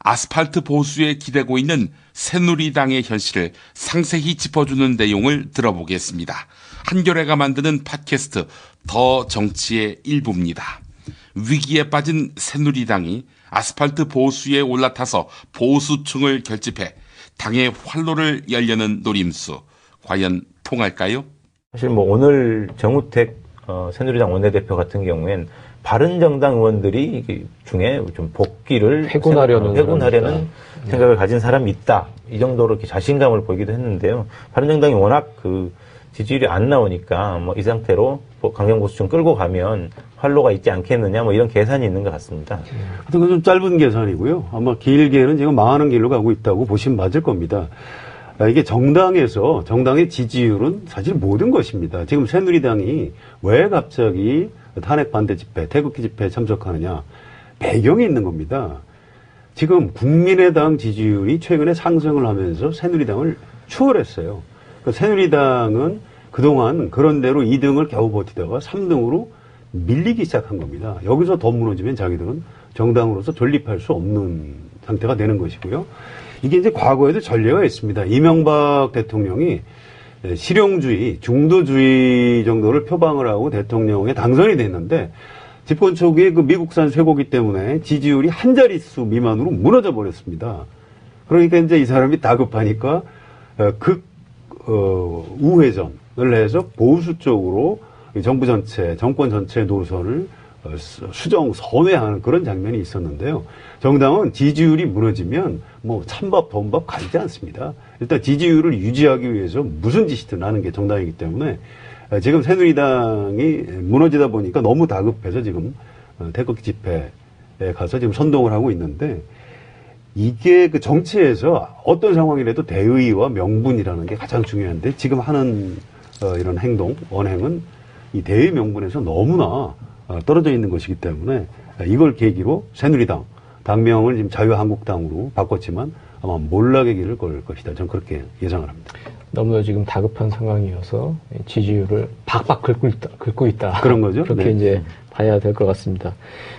아스팔트 보수에 기대고 있는 새누리당의 현실을 상세히 짚어주는 내용을 들어보겠습니다. 한겨레가 만드는 팟캐스트 더 정치의 일부입니다. 위기에 빠진 새누리당이 아스팔트 보수에 올라타서 보수층을 결집해 당의 활로를 열려는 노림수, 과연 통할까요? 사실 오늘 정우택 새누리당 원내대표 같은 경우엔 바른정당 의원들이 중에 좀 복귀를 회군하려는 생각을 가진 사람이 있다. 이 정도로 이렇게 자신감을 보이기도 했는데요. 바른정당이 워낙 지지율이 안 나오니까 이 상태로 강경보수층 끌고 가면 활로가 있지 않겠느냐 이런 계산이 있는 것 같습니다. 하여튼 좀 짧은 계산이고요. 아마 길게는 지금 망하는 길로 가고 있다고 보시면 맞을 겁니다. 이게 정당의 지지율은 사실 모든 것입니다. 지금 새누리당이 왜 갑자기 탄핵 반대 집회, 태극기 집회에 참석하느냐. 배경이 있는 겁니다. 지금 국민의당 지지율이 최근에 상승을 하면서 새누리당을 추월했어요. 새누리당은 그동안 그런 대로 2등을 겨우 버티다가 3등으로 밀리기 시작한 겁니다. 여기서 더 무너지면 자기들은 정당으로서 존립할 수 없는 상태가 되는 것이고요. 이게 이제 과거에도 전례가 있습니다. 이명박 대통령이 실용주의, 중도주의 정도를 표방을 하고 대통령에 당선이 됐는데 집권 초기에 미국산 쇠고기 때문에 지지율이 한 자릿수 미만으로 무너져 버렸습니다. 그러니까 이제 이 사람이 다급하니까 우회전을 해서 보수 쪽으로 정부 전체, 정권 전체 노선을 선회하는 그런 장면이 있었는데요. 정당은 지지율이 무너지면 찬밥, 더운밥 가리지 않습니다. 일단 지지율을 유지하기 위해서 무슨 짓이든 하는 게 정당이기 때문에 지금 새누리당이 무너지다 보니까 너무 다급해서 지금 태극기 집회에 가서 지금 선동을 하고 있는데 이게 정치에서 어떤 상황이라도 대의와 명분이라는 게 가장 중요한데 지금 하는 이런 행동, 언행은 이 대의 명분에서 너무나 떨어져 있는 것이기 때문에 이걸 계기로 새누리당, 당명을 지금 자유한국당으로 바꿨지만 아마 몰락의 길을 걸 것이다. 저는 그렇게 예상을 합니다. 너무나 지금 다급한 상황이어서 지지율을 박박 긁고 있다. 그런 거죠. 그렇게 네. 이제 봐야 될 것 같습니다.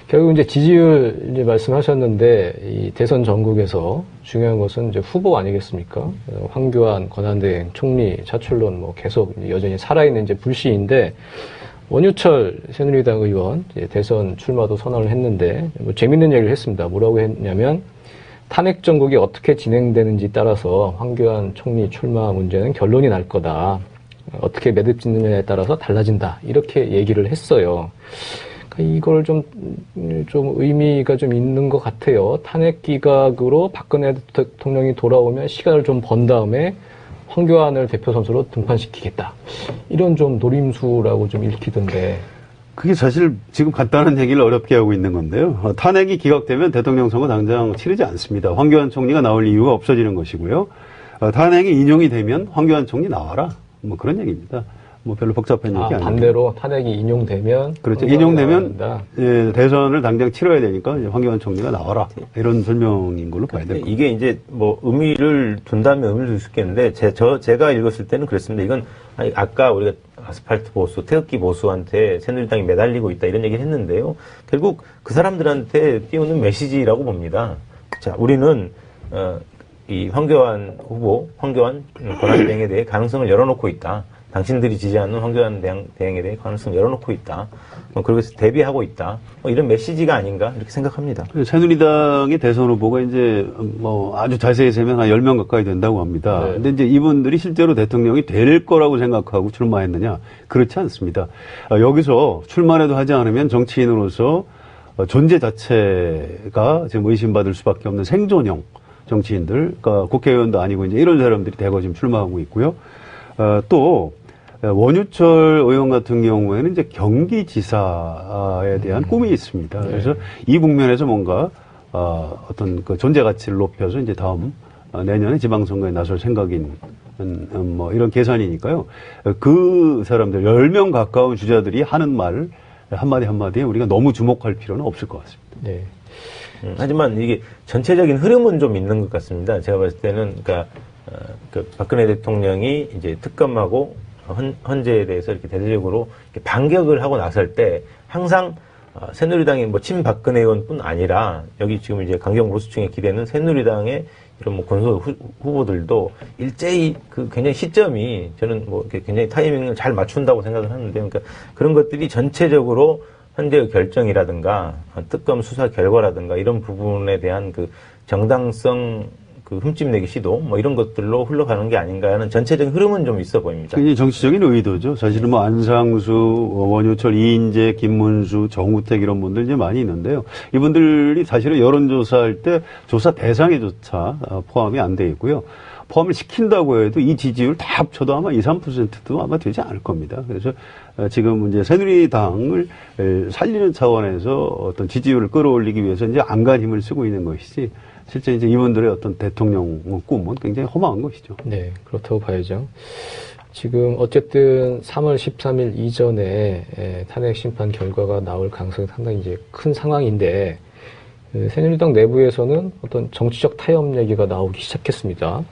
결국 이제 지지율 이제 말씀하셨는데 이 대선 전국에서 중요한 것은 이제 후보 아니겠습니까? 황교안, 권한대행, 총리, 차출론 계속 여전히 살아있는 이제 불씨인데 원유철 새누리당 의원 대선 출마도 선언을 했는데 재밌는 얘기를 했습니다. 뭐라고 했냐면 탄핵 정국이 어떻게 진행되는지 따라서 황교안 총리 출마 문제는 결론이 날 거다. 어떻게 매듭짓느냐에 따라서 달라진다. 이렇게 얘기를 했어요. 그러니까 이걸 좀 의미가 좀 있는 것 같아요. 탄핵 기각으로 박근혜 대통령이 돌아오면 시간을 좀 번 다음에 황교안을 대표 선수로 등판시키겠다. 이런 좀 노림수라고 좀 읽히던데. 그게 사실 지금 간단한 얘기를 어렵게 하고 있는 건데요. 탄핵이 기각되면 대통령 선거 당장 치르지 않습니다. 황교안 총리가 나올 이유가 없어지는 것이고요. 탄핵이 인용이 되면 황교안 총리 나와라. 그런 얘기입니다. 별로 복잡한 얘기 아니에요. 반대로 탄핵이 인용되면 그렇죠. 인용되면 대선을 당장 치러야 되니까 이제 황교안 총리가 나와라. 이런 설명인 걸로 봐야 될 겁니다. 이게 이제 의미를 둔다면 의미를 둘 수 있겠는데 제가 읽었을 때는 그랬습니다. 이건 아까 우리가 아스팔트 보수, 태극기 보수한테 새누리당이 매달리고 있다 이런 얘기를 했는데요. 결국 그 사람들한테 띄우는 메시지라고 봅니다. 자, 우리는 이 황교안 후보, 황교안 권한대행에 대해 가능성을 열어놓고 있다. 당신들이 지지하는 황교안 대행에 대해 가능성을 열어놓고 있다. 그래서 대비하고 있다. 이런 메시지가 아닌가 이렇게 생각합니다. 새누리당의 대선 후보가 이제 아주 자세히 세면 한 10명 가까이 된다고 합니다. 네. 근데 이제 이분들이 실제로 대통령이 될 거라고 생각하고 출마했느냐? 그렇지 않습니다. 여기서 출마라도 하지 않으면 정치인으로서 존재 자체가 지금 의심받을 수밖에 없는 생존형 정치인들, 그러니까 국회의원도 아니고 이제 이런 사람들이 대거 지금 출마하고 있고요. 또 원유철 의원 같은 경우에는 이제 경기지사에 대한 꿈이 있습니다. 그래서 이 국면에서 뭔가 어떤 그 존재 가치를 높여서 이제 다음 내년에 지방선거에 나설 생각인 이런 계산이니까요. 그 사람들 10명 가까운 주자들이 하는 말 한마디에 우리가 너무 주목할 필요는 없을 것 같습니다. 네. 하지만 이게 전체적인 흐름은 좀 있는 것 같습니다. 제가 봤을 때는 박근혜 대통령이 이제 특검하고 헌재에 대해서 이렇게 대대적으로 이렇게 반격을 하고 나설 때 항상 새누리당이 뭐 친박근혜 의원뿐 아니라 여기 지금 이제 강경 보수층의 기대는 새누리당의 이런 뭐 권소 후보들도 일제히 그 굉장히 시점이 저는 뭐 이렇게 굉장히 타이밍을 잘 맞춘다고 생각을 하는데, 그러니까 그런 것들이 전체적으로 현재의 결정이라든가 특검 수사 결과라든가 이런 부분에 대한 그 정당성 그 흠집내기 시도 뭐 이런 것들로 흘러가는 게 아닌가 하는 전체적인 흐름은 좀 있어 보입니다. 굉장히 정치적인 의도죠. 사실은 뭐 안상수, 원효철, 이인재, 김문수, 정우택 이런 분들 이제 많이 있는데요. 이분들이 사실은 여론조사할 때 조사 대상에조차 포함이 안 돼 있고요. 포함을 시킨다고 해도 이 지지율 다 합쳐도 아마 2, 3%도 아마 되지 않을 겁니다. 그래서 지금 이제 새누리당을 살리는 차원에서 어떤 지지율을 끌어올리기 위해서 이제 안간 힘을 쓰고 있는 것이지, 실제 이제 이분들의 어떤 대통령 꿈은 굉장히 허망한 것이죠. 네, 그렇다고 봐야죠. 지금 어쨌든 3월 13일 이전에 탄핵 심판 결과가 나올 가능성이 상당히 이제 큰 상황인데, 새누리당 내부에서는 어떤 정치적 타협 얘기가 나오기 시작했습니다.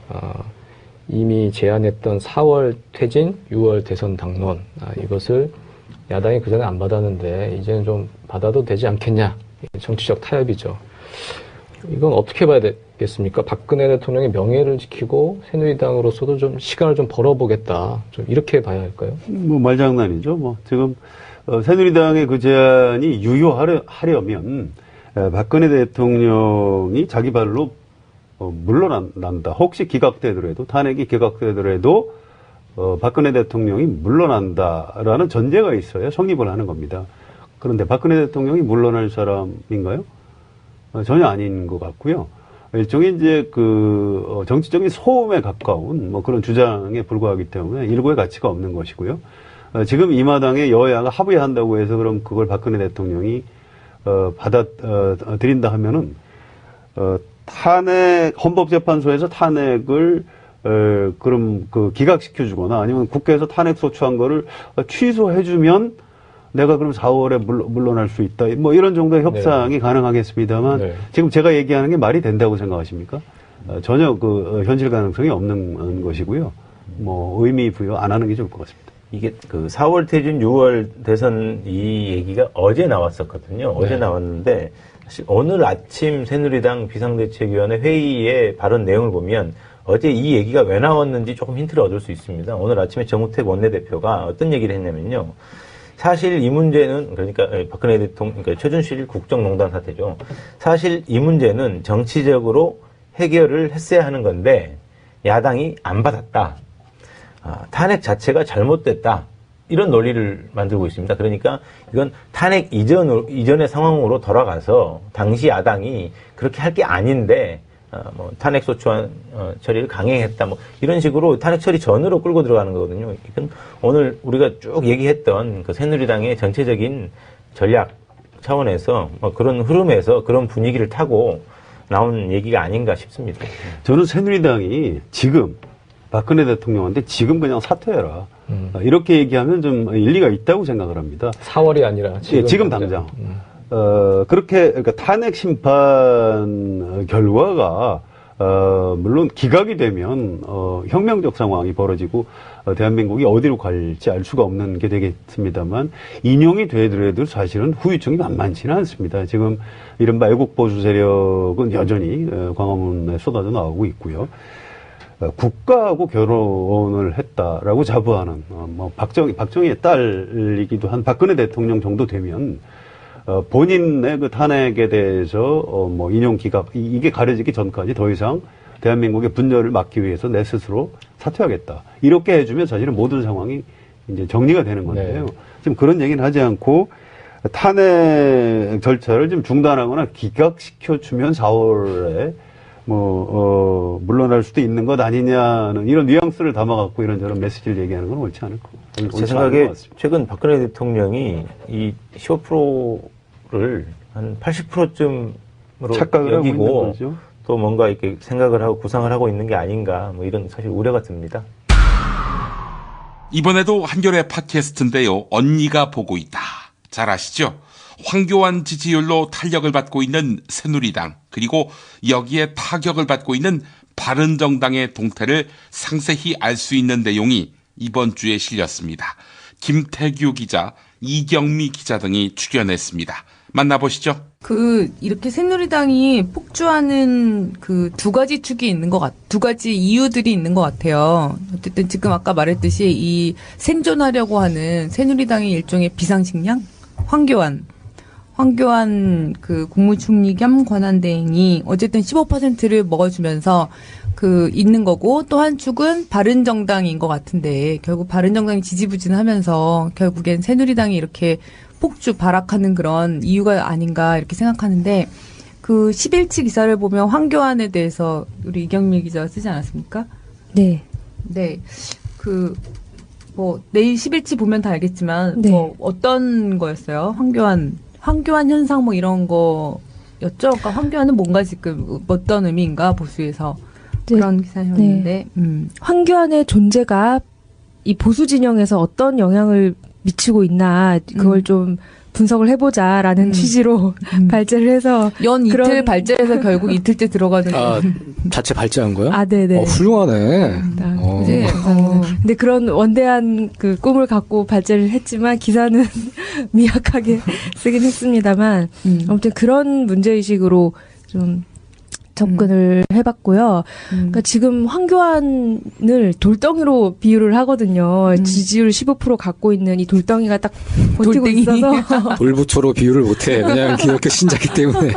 이미 제안했던 4월 퇴진, 6월 대선 당론, 이것을 야당이 그전에 안 받았는데 이제는 좀 받아도 되지 않겠냐. 정치적 타협이죠. 이건 어떻게 봐야 되겠습니까? 박근혜 대통령의 명예를 지키고 새누리당으로서도 좀 시간을 좀 벌어보겠다. 좀 이렇게 봐야 할까요? 뭐 말장난이죠. 뭐 지금 새누리당의 그 제안이 유효하려면 박근혜 대통령이 자기 발로 물러난다. 혹시 기각되더라도, 탄핵이 기각되더라도 박근혜 대통령이 물러난다라는 전제가 있어야 성립을 하는 겁니다. 그런데 박근혜 대통령이 물러날 사람인가요? 전혀 아닌 것 같고요. 일종의 이제 그 정치적인 소음에 가까운 뭐 그런 주장에 불과하기 때문에 일고의 가치가 없는 것이고요. 지금 이 마당에 여야가 합의한다고 해서 그럼 그걸 박근혜 대통령이 받아들인다 하면은 탄핵 헌법재판소에서 탄핵을 그럼 그 기각시켜주거나 아니면 국회에서 탄핵 소추한 거를 취소해주면 내가 그럼 4월에 물러날 수 있다. 뭐 이런 정도의 협상이 네. 가능하겠습니다만 네. 지금 제가 얘기하는 게 말이 된다고 생각하십니까? 전혀 그 현실 가능성이 없는 것이고요. 뭐 의미 부여 안 하는 게 좋을 것 같습니다. 이게 그 4월 퇴진 6월 대선 이 얘기가 어제 나왔었거든요. 어제 네. 나왔는데 사실 오늘 아침 새누리당 비상대책위원회 회의의 발언 내용을 보면 어제 이 얘기가 왜 나왔는지 조금 힌트를 얻을 수 있습니다. 오늘 아침에 정우택 원내대표가 어떤 얘기를 했냐면요. 사실 이 문제는, 그러니까 박근혜 대통령, 그러니까 최순실 국정농단 사태죠. 사실 이 문제는 정치적으로 해결을 했어야 하는 건데 야당이 안 받았다. 탄핵 자체가 잘못됐다. 이런 논리를 만들고 있습니다. 그러니까 이건 탄핵 이전의 상황으로 돌아가서 당시 야당이 그렇게 할 게 아닌데 뭐 탄핵 소추안 처리를 강행했다. 뭐 이런 식으로 탄핵 처리 전으로 끌고 들어가는 거거든요. 이건 오늘 우리가 쭉 얘기했던 그 새누리당의 전체적인 전략 차원에서 뭐 그런 흐름에서 그런 분위기를 타고 나온 얘기가 아닌가 싶습니다. 저는 새누리당이 지금 박근혜 대통령한테 지금 그냥 사퇴해라. 이렇게 얘기하면 좀 일리가 있다고 생각을 합니다. 4월이 아니라 지금, 지금 당장. 그렇게, 그러니까 탄핵 심판 결과가, 물론 기각이 되면, 혁명적 상황이 벌어지고, 대한민국이 어디로 갈지 알 수가 없는 게 되겠습니다만, 인용이 되더라도 사실은 후유증이 만만치는 않습니다. 지금 이른바 애국보수 세력은 여전히 광화문에 쏟아져 나오고 있고요. 국가하고 결혼을 했다라고 자부하는, 뭐, 박정희의 딸이기도 한 박근혜 대통령 정도 되면, 본인의 그 탄핵에 대해서, 뭐, 인용 기각, 이게 가려지기 전까지 더 이상 대한민국의 분열을 막기 위해서 내 스스로 사퇴하겠다. 이렇게 해주면 사실은 모든 상황이 이제 정리가 되는 건데요. 네. 지금 그런 얘기는 하지 않고 탄핵 절차를 좀 중단하거나 기각시켜주면 4월에 물러날 수도 있는 것 아니냐는 이런 뉘앙스를 담아갖고 이런저런 메시지를 얘기하는 건 옳지 않을 것 같습니다. 제 생각에 최근 박근혜 대통령이 이 15%를 한 80%쯤으로 착각을 하고 있는 여기고 거죠. 또 뭔가 이렇게 생각을 하고 구상을 하고 있는 게 아닌가 뭐 이런 사실 우려가 듭니다. 이번에도 한겨레 팟캐스트인데요. 언니가 보고 있다. 잘 아시죠? 황교안 지지율로 탄력을 받고 있는 새누리당, 그리고 여기에 타격을 받고 있는 바른정당의 동태를 상세히 알 수 있는 내용이 이번 주에 실렸습니다. 김태규 기자, 이경미 기자 등이 출연했습니다. 만나보시죠. 이렇게 새누리당이 폭주하는 두 가지 축이 있는 두 가지 이유들이 있는 것 같아요. 어쨌든 지금 아까 말했듯이 이 생존하려고 하는 새누리당의 일종의 비상식량? 황교안 국무총리 겸 권한대행이 어쨌든 15%를 먹어주면서 있는 거고, 또 한 축은 바른정당인 것 같은데, 결국 바른정당이 지지부진하면서 결국엔 새누리당이 이렇게 발악하는 그런 이유가 아닌가 이렇게 생각하는데, 11치 기사를 보면 황교안에 대해서 우리 이경미 기자가 쓰지 않았습니까? 네. 네. 내일 11치 보면 다 알겠지만, 네. 어떤 거였어요? 황교안 현상 이런 거였죠? 그러니까 황교안은 뭔가 지금 어떤 의미인가, 보수에서. 네. 그런 기사였는데, 황교안의 존재가 이 보수 진영에서 어떤 영향을 미치고 있나, 그걸 좀 분석을 해보자라는 취지로 발제를 해서. 이틀 발제해서 결국 이틀째 들어가는. 자체 발제한 거요? 네네. 훌륭하네. 네. 근데 그런 원대한 꿈을 갖고 발제를 했지만, 기사는 미약하게 쓰긴 했습니다만, 아무튼 그런 문제의식으로 좀 접근을 해봤고요. 그러니까 지금 황교안을 돌덩이로 비유를 하거든요. 지지율 15% 갖고 있는 이 돌덩이가 딱 버티고 돌덩이. 있어서. 돌부처로 비유를 못해. 그냥 기독교 신자기 때문에.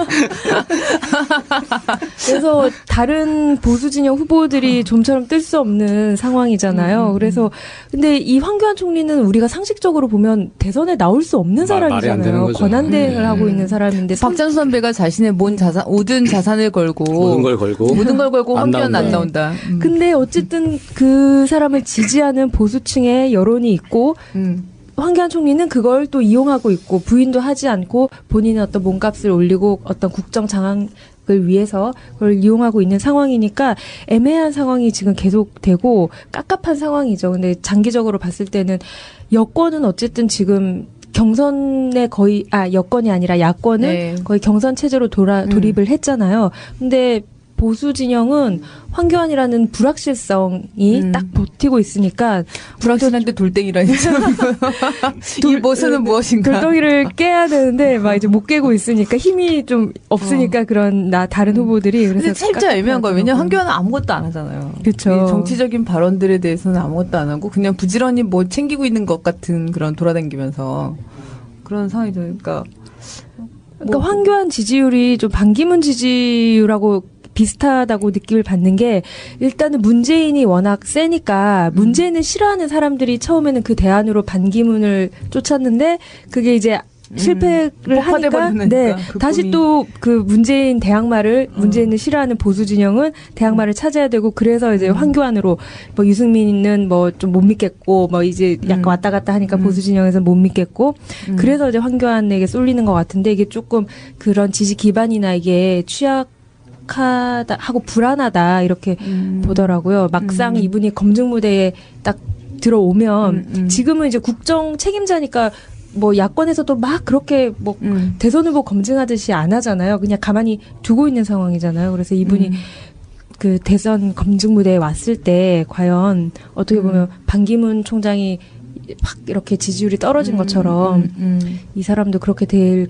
그래서 다른 보수 진영 후보들이 좀처럼 뜰 수 없는 상황이잖아요. 그래서 근데 이 황교안 총리는 우리가 상식적으로 보면 대선에 나올 수 없는 말이 안 되는 사람이잖아요. 거죠. 권한대행을 하고 있는 사람인데 박찬수 선배가 자신의 모든 자산을 걸고 모든 걸 걸고 안 황교안 안 나온다. 근데 어쨌든 그 사람을 지지하는 보수층의 여론이 있고 황교안 총리는 그걸 또 이용하고 있고 부인도 하지 않고 본인의 어떤 몸값을 올리고 어떤 국정 장악을 위해서 그걸 이용하고 있는 상황이니까 애매한 상황이 지금 계속되고 깝깝한 상황이죠. 근데 장기적으로 봤을 때는 여권은 어쨌든 지금 경선에 여권이 아니라 야권은 네. 거의 경선 체제로 돌입을 했잖아요. 근데 보수 진영은 황교안이라는 불확실성이 딱 버티고 있으니까 불확실한데 돌덩이라니. 이 모습은 무엇인가? 돌덩이를 깨야 되는데 막 이제 못 깨고 있으니까 힘이 좀 없으니까 그런 다른 후보들이 그래서 근데 진짜 애매한 거예요. 왜냐면 황교안은 아무것도 안 하잖아요. 그렇죠. 정치적인 발언들에 대해서는 아무것도 안 하고 그냥 부지런히 챙기고 있는 것 같은 그런 돌아다니면서 그런 상황이죠. 그러니까 황교안 지지율이 좀 반기문 지지율하고 비슷하다고 느낌을 받는 게 일단은 문재인이 워낙 세니까 문재인을 싫어하는 사람들이 처음에는 그 대안으로 반기문을 쫓았는데 그게 이제 실패를 하니까 다시 또 그 문재인 대항마를 문재인을 싫어하는 보수 진영은 대항마를 찾아야 되고 그래서 이제 황교안으로 유승민은 좀 못 믿겠고 이제 약간 왔다 갔다 하니까 보수 진영에서 못 믿겠고 그래서 이제 황교안에게 쏠리는 것 같은데 이게 조금 그런 지지 기반이나 이게 하고 불안하다 이렇게 보더라고요. 막상 이분이 검증 무대에 딱 들어오면 지금은 이제 국정 책임자니까 야권에서도 막 그렇게 대선 후보 검증하듯이 안 하잖아요. 그냥 가만히 두고 있는 상황이잖아요. 그래서 이분이 그 대선 검증 무대에 왔을 때 과연 어떻게 보면 반기문 총장이 막 이렇게 지지율이 떨어진 것처럼 이 사람도 그렇게 될